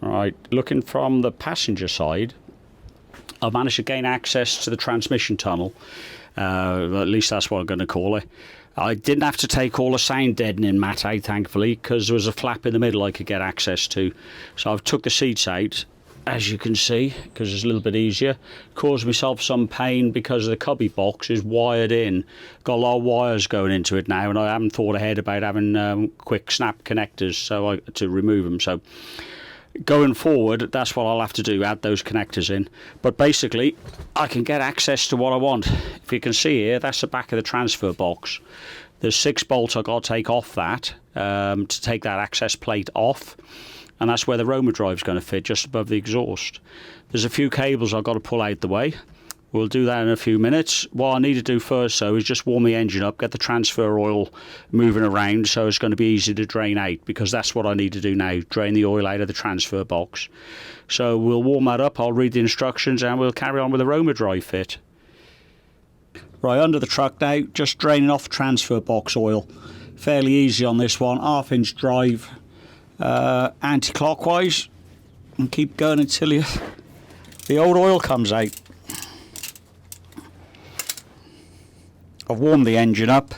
Right, looking from the passenger side, I've managed to gain access to the transmission tunnel. At least that's what I'm going to call it. I didn't have to take all the sound deadening mat out, thankfully, because there was a flap in the middle I could get access to. So I've took the seats out, as you can see, because it's a little bit easier. Caused myself some pain because the cubby box is wired in. Got a lot of wires going into it now, and I haven't thought ahead about having quick snap connectors to remove them. So going forward, that's what I'll have to do, add those connectors in. But basically, I can get access to what I want. If you can see here, that's the back of the transfer box. There's 6 bolts I've got to take off that to take that access plate off. And that's where the Roamerdrive is going to fit, just above the exhaust. There's a few cables I've got to pull out the way. We'll do that in a few minutes. What I need to do first, though, is just warm the engine up, get the transfer oil moving around so it's going to be easy to drain out, because that's what I need to do now, drain the oil out of the transfer box. So we'll warm that up, I'll read the instructions, and we'll carry on with the Roamerdrive fit. Right, under the truck now, just draining off the transfer box oil. Fairly easy on this one, 1/2 inch drive, anti-clockwise, and keep going until the old oil comes out. I've warmed the engine up,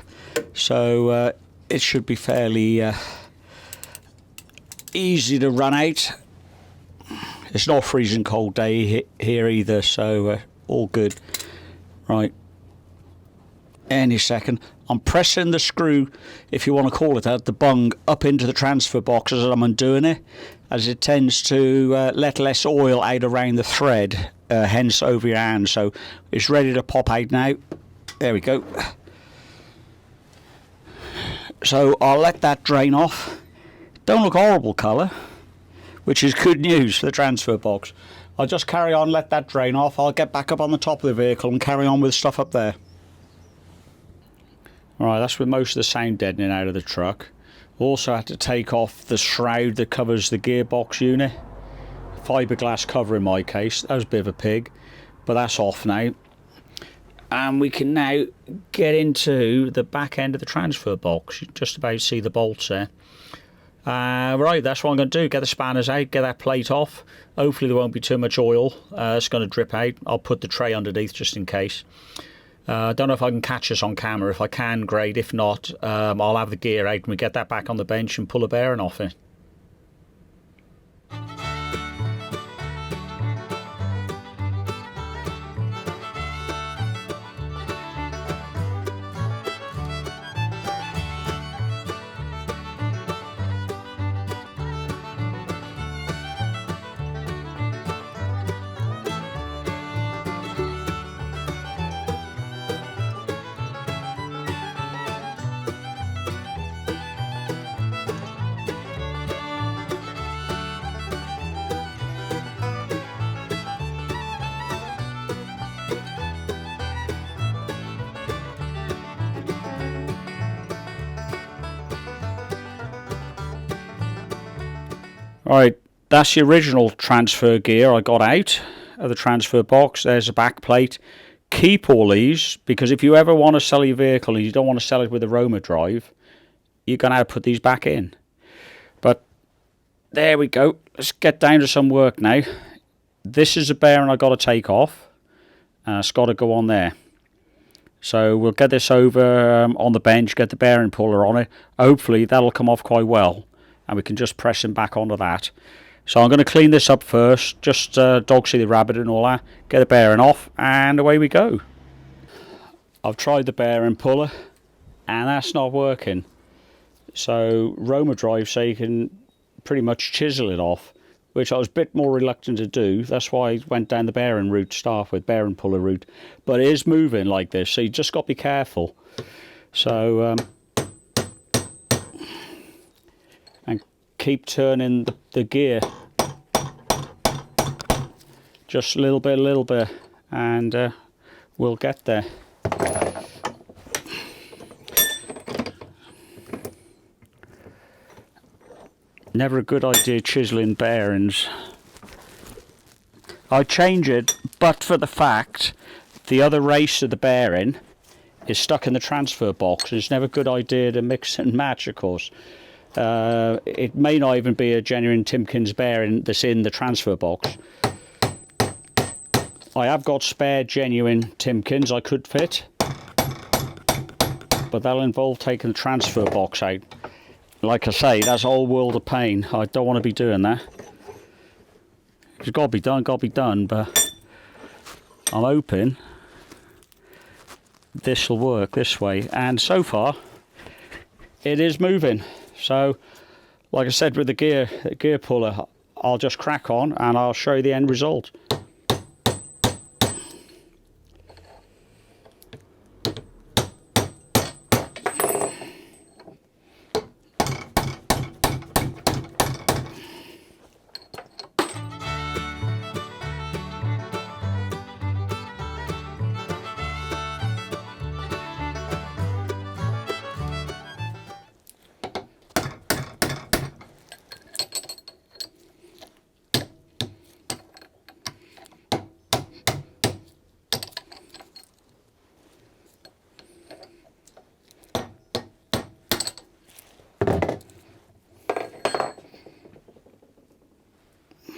so it should be fairly easy to run out. It's not a freezing cold day here either, so all good. Right, any second. I'm pressing the screw, if you want to call it that, the bung up into the transfer box as I'm undoing it, as it tends to let less oil out around the thread, hence over your hand. So it's ready to pop out now. There we go. So I'll let that drain off. Don't look horrible colour, which is good news for the transfer box. I'll just carry on, let that drain off. I'll get back up on the top of the vehicle and carry on with stuff up there. Alright, that's with most of the sound deadening out of the truck. Also had to take off the shroud that covers the gearbox unit. Fiberglass cover in my case. That was a bit of a pig, but that's off now. And we can now get into the back end of the transfer box. You just about see the bolts there. Right, that's what I'm going to do. Get the spanners out, get that plate off. Hopefully there won't be too much oil. It's going to drip out. I'll put the tray underneath just in case. I don't know if I can catch this on camera. If I can, great. If not, I'll have the gear out and we get that back on the bench and pull a bearing off it. Alright, that's the original transfer gear I got out of the transfer box. There's a back plate. Keep all these, because if you ever want to sell your vehicle and you don't want to sell it with a Roamerdrive, you're going to have to put these back in. But there we go. Let's get down to some work now. This is a bearing I've got to take off. It's got to go on there. So we'll get this over on the bench, get the bearing puller on it. Hopefully that'll come off quite well, and we can just press him back onto that. So I'm going to clean this up first, just dog see the rabbit and all that, get the bearing off, and away we go. I've tried the bearing puller and that's not working. So Roamerdrive say you can pretty much chisel it off, which I was a bit more reluctant to do. That's why I went down the bearing route to start with, bearing puller route. But it is moving like this, so you just got to be careful. So and keep turning the gear, just a little bit, and we'll get there. Never a good idea chiseling bearings. I change it, but for the fact the other race of the bearing is stuck in the transfer box. It's never a good idea to mix and match, of course. It may not even be a genuine Timkins bearing that's in the transfer box. I have got spare genuine Timkins I could fit, but that'll involve taking the transfer box out. Like I say, that's a whole world of pain. I don't want to be doing that. It's got to be done, but I'm hoping this will work this way. And so far, it is moving. So, like I said with the gear puller, I'll just crack on and I'll show you the end result.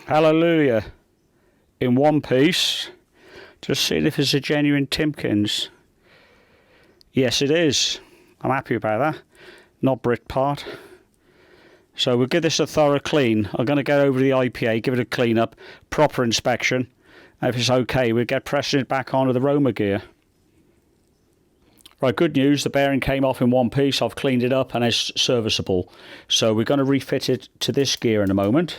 Hallelujah. In one piece. Just seeing if it's a genuine Timkins. Yes, it is. I'm happy about that. Not brick part. So we'll give this a thorough clean. I'm going to go over the IPA, give it a clean up, proper inspection. And if it's okay, we'll get pressing it back onto the Roamer gear. Right, good news, the bearing came off in one piece. I've cleaned it up and it's serviceable. So we're going to refit it to this gear in a moment.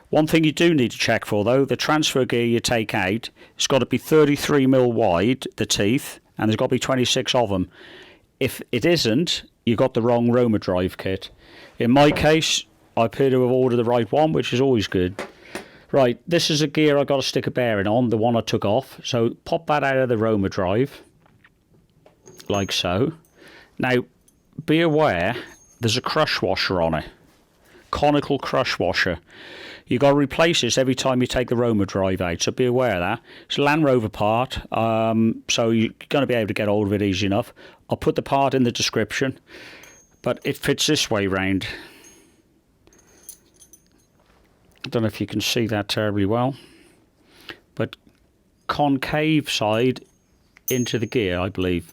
One thing you do need to check for though, the transfer gear you take out, it's got to be 33mm wide, the teeth, and there's got to be 26 of them. If it isn't, you got the wrong Roamerdrive kit. In my case, I appear to have ordered the right one, which is always good. Right, this is a gear I got to stick a bearing on, the one I took off. So pop that out of the Roamerdrive, like so. Now, be aware, there's a crush washer on it. Conical crush washer. You've got to replace this every time you take the Roamerdrive out, so be aware of that. It's a Land Rover part, so you're going to be able to get hold of it easy enough. I'll put the part in the description, but it fits this way round. I don't know if you can see that terribly well, but concave side into the gear, I believe.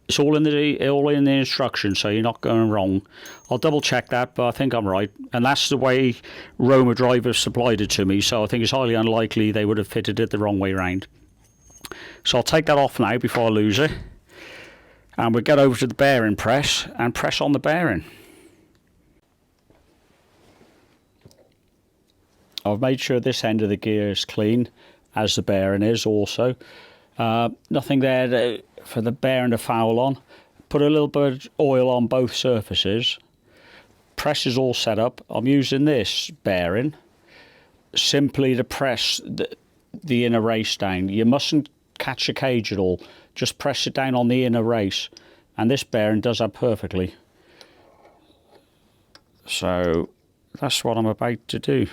It's all in the instructions, so you're not going wrong. I'll double check that, but I think I'm right. And that's the way Roamerdrive have supplied it to me, so I think it's highly unlikely they would have fitted it the wrong way round. So I'll take that off now before I lose it. And we'll get over to the bearing press and press on the bearing. I've made sure this end of the gear is clean, as the bearing is also. Nothing there for the bearing to foul on. Put a little bit of oil on both surfaces. Press is all set up. I'm using this bearing simply to press the inner race down. You mustn't catch the cage at all. Just press it down on the inner race, and this bearing does that perfectly. So that's what I'm about to do.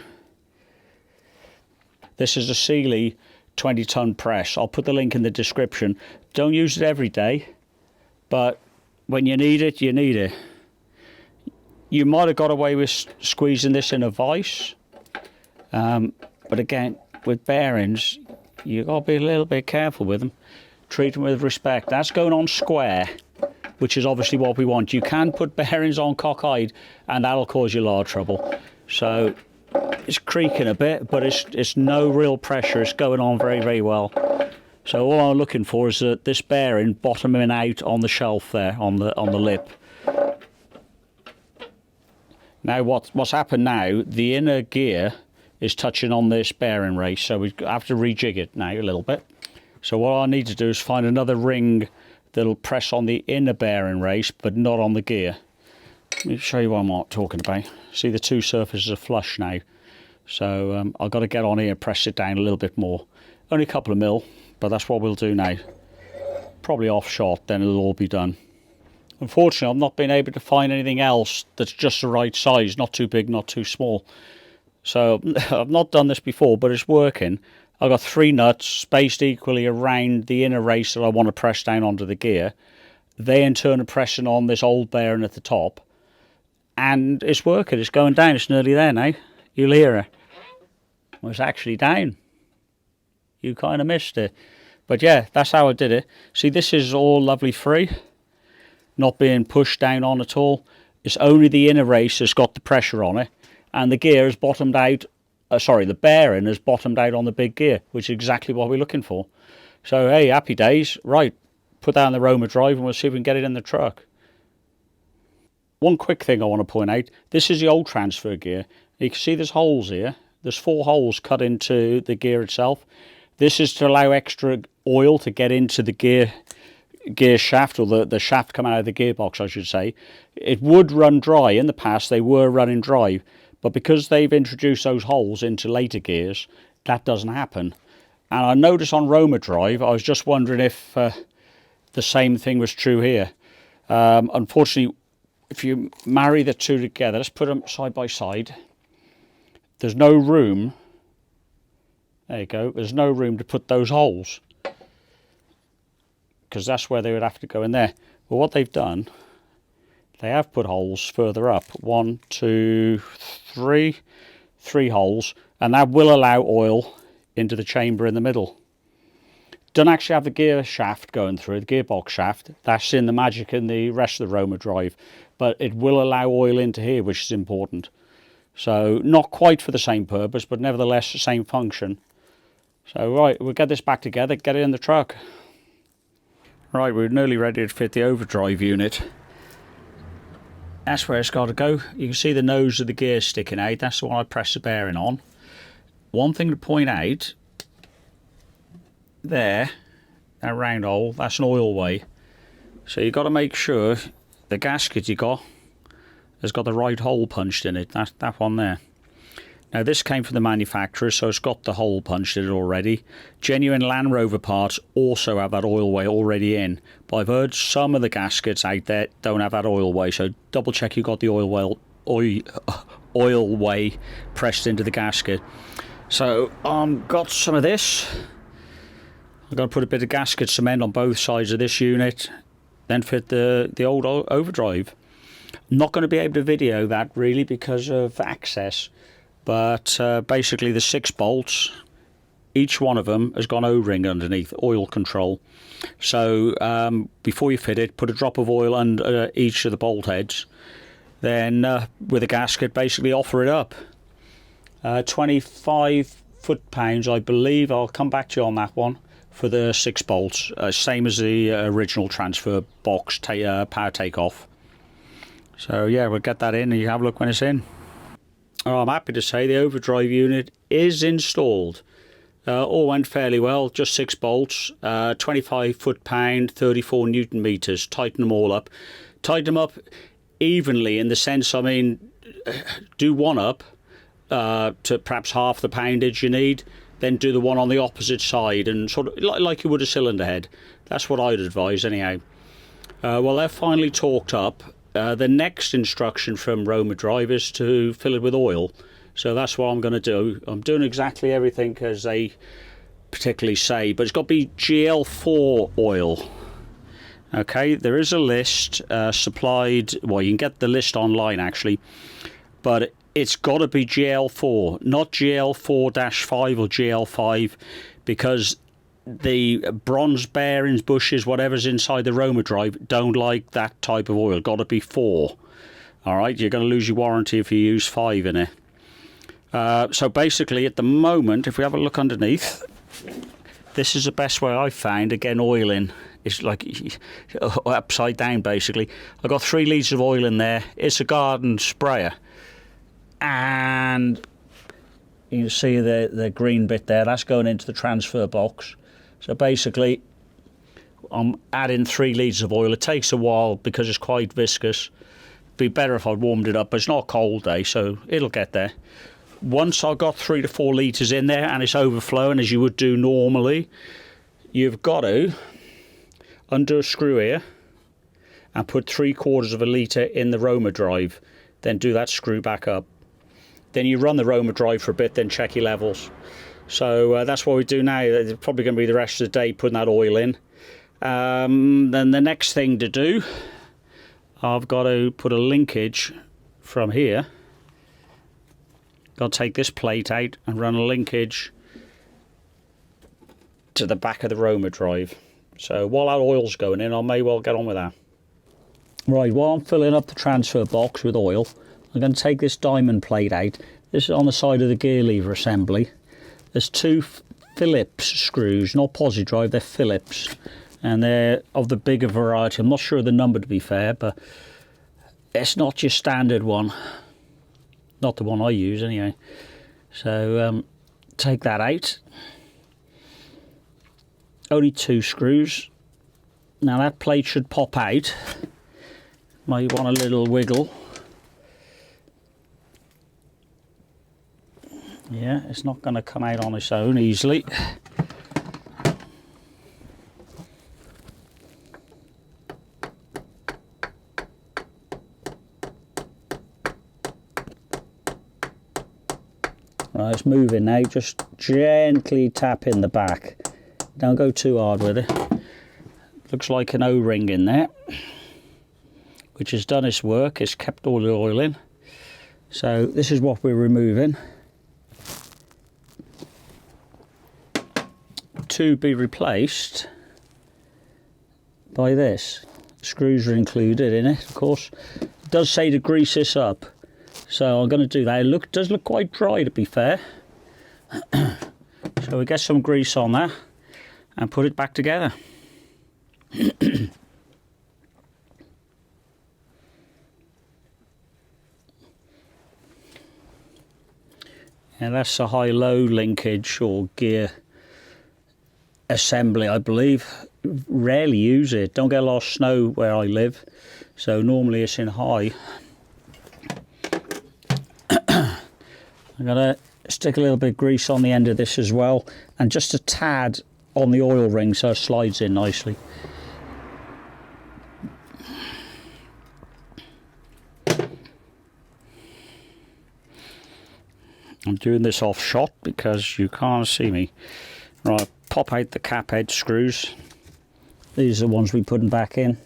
This is a Sealy 20-ton press. I'll put the link in the description. Don't use it every day, but when you need it, you need it. You might have got away with squeezing this in a vise, but again, with bearings, you've got to be a little bit careful with them. Treat them with respect. That's going on square, which is obviously what we want. You can put bearings on cockeyed, and that'll cause you a lot of trouble. So it's creaking a bit, but it's no real pressure. It's going on very, very well. So all I'm looking for is this bearing bottoming out on the shelf there, on the lip. Now what's happened now, the inner gear is touching on this bearing race, so we have to rejig it now a little bit. So what I need to do is find another ring that'll press on the inner bearing race, but not on the gear. Let me show you what I'm talking about. See, the two surfaces are flush now. So I've got to get on here and press it down a little bit more. Only a couple of mil, but that's what we'll do now. Probably off shot, then it'll all be done. Unfortunately, I've not been able to find anything else that's just the right size, not too big, not too small. So I've not done this before, but it's working. I've got 3 nuts spaced equally around the inner race that I want to press down onto the gear. They in turn are pressing on this old bearing at the top. and it's working. It's going down. It's nearly there now. You'll hear it. Well, it's actually down. You kind of missed it. But yeah, that's how I did it. See, this is all lovely free. Not being pushed down on at all. It's only the inner race that's got the pressure on it. And the gear has bottomed out. The bearing has bottomed out on the big gear, which is exactly what we're looking for. So, hey, happy days. Right, put that on the Roamerdrive and we'll see if we can get it in the truck. One quick thing I want to point out. This is the old transfer gear. You can see there's holes here. There's 4 holes cut into the gear itself. This is to allow extra oil to get into the gear shaft, or the shaft coming out of the gearbox, I should say. It would run dry. In the past, they were running dry. But because they've introduced those holes into later gears, that doesn't happen. And I noticed on Roamerdrive, I was just wondering if the same thing was true here. Unfortunately, if you marry the two together, let's put them side by side. There's no room. There you go. There's no room to put those holes, because that's where they would have to go in there. Well, what they've done, they have put holes further up. 1, 2, 3. 3 holes. And that will allow oil into the chamber in the middle. Don't actually have the gear shaft going through, the gearbox shaft. That's in the magic in the rest of the Roamerdrive. But it will allow oil into here, which is important. So not quite for the same purpose, but nevertheless the same function. So right, we'll get this back together, get it in the truck. Right, we're nearly ready to fit the overdrive unit. That's where it's got to go. You can see the nose of the gear sticking out. That's the one I press the bearing on. One thing to point out, there, that round hole, that's an oil way. So you've got to make sure the gasket you got has got the right hole punched in it. That one there. Now this came from the manufacturer, so it's got the hole punched in it already. Genuine Land Rover parts also have that oil way already in. But I've heard some of the gaskets out there don't have that oil way, so double check you got the oil way pressed into the gasket. So got some of this. I've got to put a bit of gasket cement on both sides of this unit, then fit the old overdrive. I'm not going to be able to video that really because of access, but basically the 6 bolts, each one of them has got an O-ring underneath, oil control. So before you fit it, put a drop of oil under each of the bolt heads, then with a gasket basically offer it up. 25 foot-pounds I believe. I'll come back to you on that one for the 6 bolts, same as the original transfer box power takeoff. So yeah, we'll get that in and you have a look when it's in. Oh, I'm happy to say the overdrive unit is installed. All went fairly well, just 6 bolts, 25 foot-pound, 34 newton meters. Tighten them all up. Tighten them up evenly in the sense, I mean, do one up to perhaps half the poundage you need, then do the one on the opposite side, and sort of like you would a cylinder head. That's what I'd advise anyhow. Well, they're finally torqued up. The next instruction from Roamerdrive is to fill it with oil. So that's what I'm going to do. I'm doing exactly everything as they particularly say, but it's got to be GL4 oil. Okay, there is a list supplied. Well, you can get the list online actually, but it's got to be GL4, not GL4-5 or GL5, because the bronze bearings, bushes, whatever's inside the Roamerdrive don't like that type of oil. Got to be 4. All right, you're going to lose your warranty if you use 5 in it. So basically, at the moment, if we have a look underneath, this is the best way I've found to get oil in. It's like upside down, basically. I've got 3 litres of oil in there. It's a garden sprayer. And you can see the green bit there. That's going into the transfer box. So basically, I'm adding 3 litres of oil. It takes a while because it's quite viscous. It'd be better if I warmed it up, but it's not a cold day, so it'll get there. Once I've got 3 to 4 litres in there and it's overflowing, as you would do normally, you've got to undo a screw here and put 3/4 of a litre in the Roamerdrive. Then do that screw back up. Then you run the Roamerdrive for a bit, then check your levels. So that's what we do now. It's probably going to be the rest of the day putting that oil in. Then the next thing to do, I've got to put a linkage from here, got to take this plate out and run a linkage to the back of the Roamerdrive. So while that oil's going in, I may well get on with that. Right, while I'm filling up the transfer box with oil, I'm going to take this diamond plate out. This is on the side of the gear lever assembly. There's two Phillips screws, not posi drive, they're Phillips. And they're of the bigger variety. I'm not sure of the number, to be fair, but it's not your standard one. Not the one I use anyway. So take that out. Only two screws. Now that plate should pop out. Might want a little wiggle. Yeah, it's not going to come out on its own easily. Right, it's moving now. Just gently tap in the back. Don't go too hard with it. Looks like an O-ring in there, which has done its work. It's kept all the oil in. So this is what we're removing. To be replaced by this. Screws are included in it, of course. It does say to grease this up. So I'm going to do that. It does look quite dry, to be fair. So we get some grease on that and put it back together. And that's a high-low linkage or gear assembly, I believe. Rarely use it. Don't get a lot of snow where I live, so normally it's in high. I'm going to stick a little bit of grease on the end of this as well, and just a tad on the oil ring so it slides in nicely. I'm doing this off shot because you can't see me. Right, pop out the cap head screws. These are the ones we're putting back in.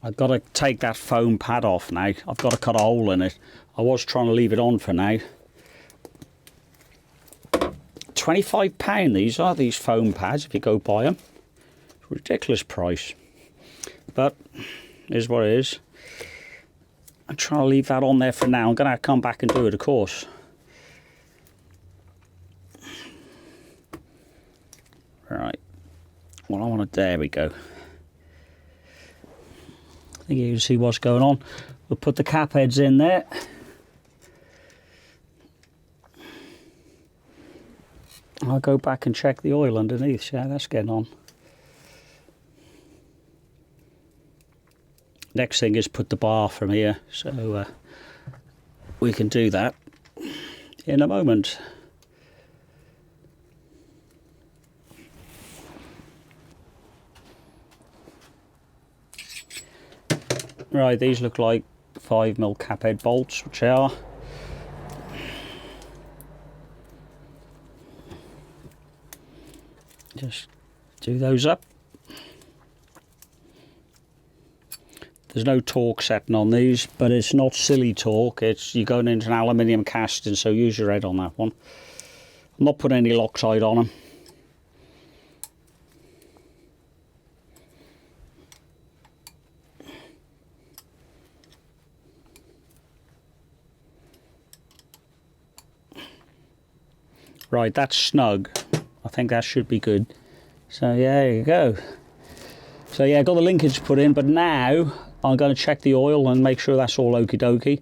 I've got to take that foam pad off now. I've got to cut a hole in it. I was trying to leave it on for now. £25 these are, these foam pads, if you go buy them. Ridiculous price. But it is what it is. I'm trying to leave that on there for now. I'm going to come back and do it, of course. Right. Well, I want to, there we go. I think you can see what's going on. We'll put the cap heads in there. I'll go back and check the oil underneath, see how that's getting on. Next thing is put the bar from here, so we can do that in a moment. Right, these look like 5mm cap head bolts, which they are. Just do those up. There's no torque setting on these, but it's not silly torque. It's you're going into an aluminium casting, so use your head on that one. I'm not putting any Loctite on them. Right, that's snug. I think that should be good. So yeah, there you go. So yeah, I got the linkage put in, but now I'm going to check the oil and make sure that's all okie dokie.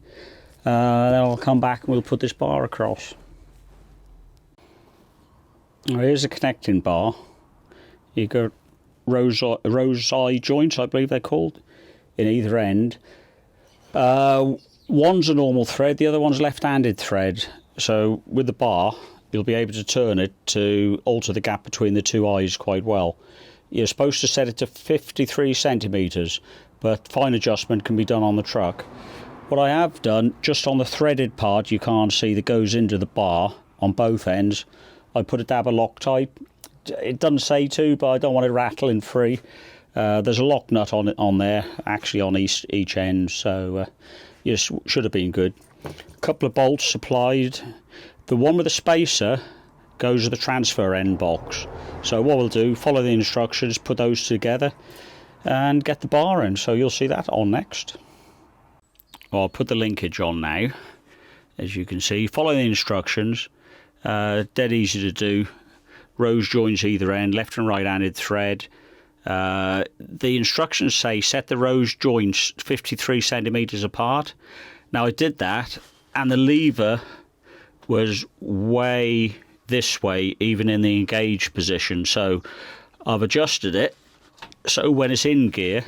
Then I'll come back and we'll put this bar across. Here's a connecting bar. You got rose eye joints, I believe they're called, in either end. One's a normal thread, the other one's left-handed thread. So with the bar, you'll be able to turn it to alter the gap between the two eyes quite well. You're supposed to set it to 53 centimetres, but fine adjustment can be done on the truck. What I have done, just on the threaded part you can't see that goes into the bar on both ends, I put a dab of Loctite. It doesn't say to, but I don't want it rattling free. There's a lock nut on there, actually on each end, so yes, should have been good. A couple of bolts supplied. The one with the spacer goes to the transfer end box. So what we'll do, follow the instructions, put those together and get the bar in. So you'll see that on next. Well, I'll put the linkage on now. As you can see, follow the instructions. Dead easy to do. Rose joins either end, left and right handed thread. The instructions say set the rose joints 53 centimetres apart. Now I did that, and the lever was way this way, even in the engaged position. So I've adjusted it so when it's in gear,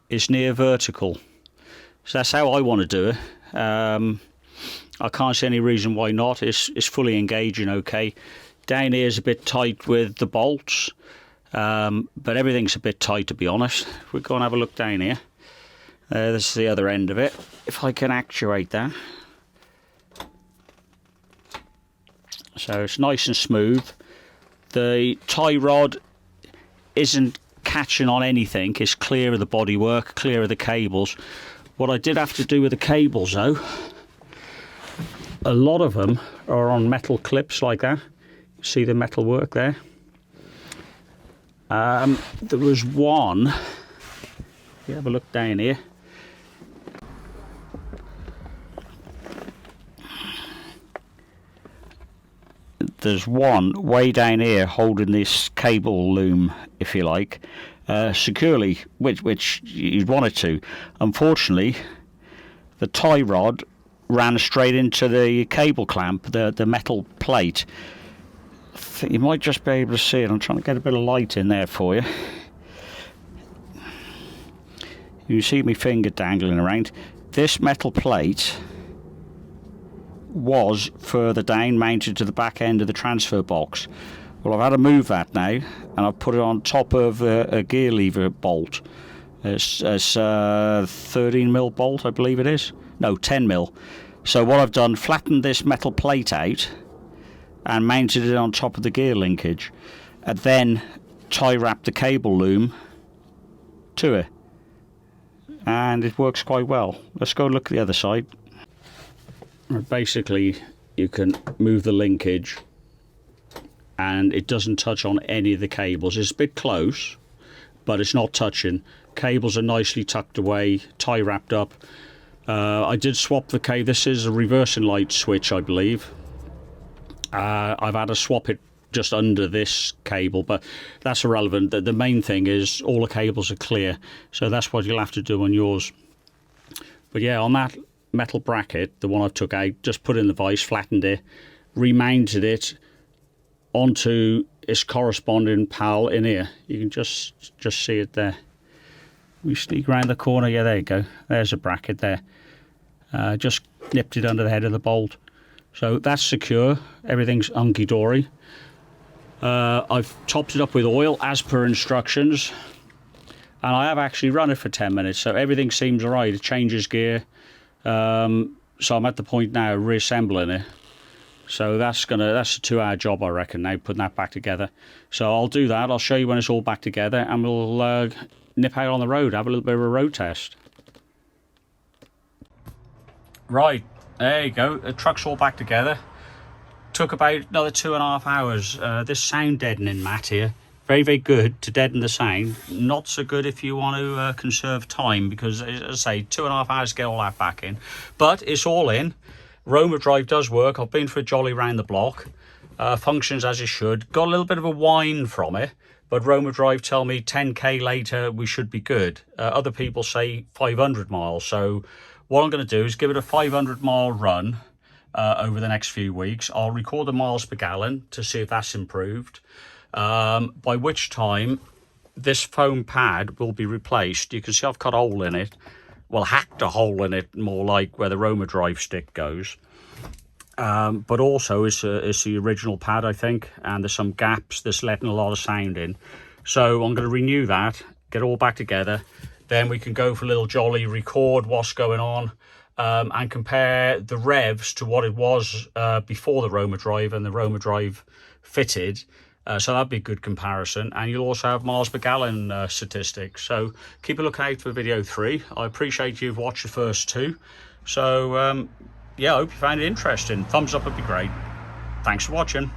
it's near vertical. So that's how I want to do it. I can't see any reason why not. It's fully engaging okay. Down here is a bit tight with the bolts, but everything's a bit tight, to be honest. We'll go and have a look down here. This is the other end of it. If I can actuate that. So it's nice and smooth. The tie rod isn't catching on anything. It's clear of the bodywork, clear of the cables. What I did have to do with the cables though, a lot of them are on metal clips like that. See the metal work there? There was one, if you have a look down here, there's one way down here holding this cable loom, if you like, securely, which you'd want it to. Unfortunately, the tie rod ran straight into the cable clamp, the metal plate. I think you might just be able to see it. I'm trying to get a bit of light in there for you. You see my finger dangling around. This metal plate was further down, mounted to the back end of the transfer box. Well, I've had to move that now, and I've put it on top of a gear lever bolt. It's 13mm bolt, I believe it is. No, 10mm. So what I've done, flattened this metal plate out and mounted it on top of the gear linkage, and then tie wrapped the cable loom to it, and it works quite well. Let's go look at the other side. Basically, you can move the linkage and it doesn't touch on any of the cables. It's a bit close, but it's not touching. Cables are nicely tucked away, tie wrapped up. I did swap the cable. This is a reversing light switch, I believe. I've had to swap it just under this cable, but that's irrelevant. The main thing is all the cables are clear, so that's what you'll have to do on yours. But yeah, on that metal bracket, the one I took out, just put in the vise, flattened it, remounted it onto its corresponding pal in here. You can just see it there. We sneak around the corner. Yeah, there you go. There's a bracket there. Just nipped it under the head of the bolt. So that's secure. Everything's hunky-dory. I've topped it up with oil as per instructions, and I have actually run it for 10 minutes, so everything seems alright. It changes gear. So I'm at the point now of reassembling it. So that's a 2-hour job, I reckon, now, putting that back together. So I'll do that. I'll show you when it's all back together, and we'll nip out on the road, have a little bit of a road test. Right, there you go. The truck's all back together. Took about another 2.5 hours. This sound deadening mat here, very, very good to deaden the sound. Not so good if you want to conserve time, because, as I say, 2.5 hours to get all that back in. But it's all in. Roamerdrive does work. I've been for a jolly round the block. Functions as it should. Got a little bit of a whine from it, but Roamerdrive tell me 10k later we should be good. Other people say 500 miles. So what I'm going to do is give it a 500-mile run over the next few weeks. I'll record the miles per gallon to see if that's improved. By which time this foam pad will be replaced. You can see I've cut a hole in it. Well, hacked a hole in it, more like where the Roamerdrive stick goes. But also it's the original pad, I think, and there's some gaps that's letting a lot of sound in. So I'm going to renew that, get it all back together. Then we can go for a little jolly, record what's going on, and compare the revs to what it was before the Roamerdrive and the Roamerdrive fitted. So that'd be a good comparison. And you'll also have miles per gallon statistics. So keep a lookout for video 3. I appreciate you've watched the first 2. So yeah, I hope you found it interesting. Thumbs up would be great. Thanks for watching.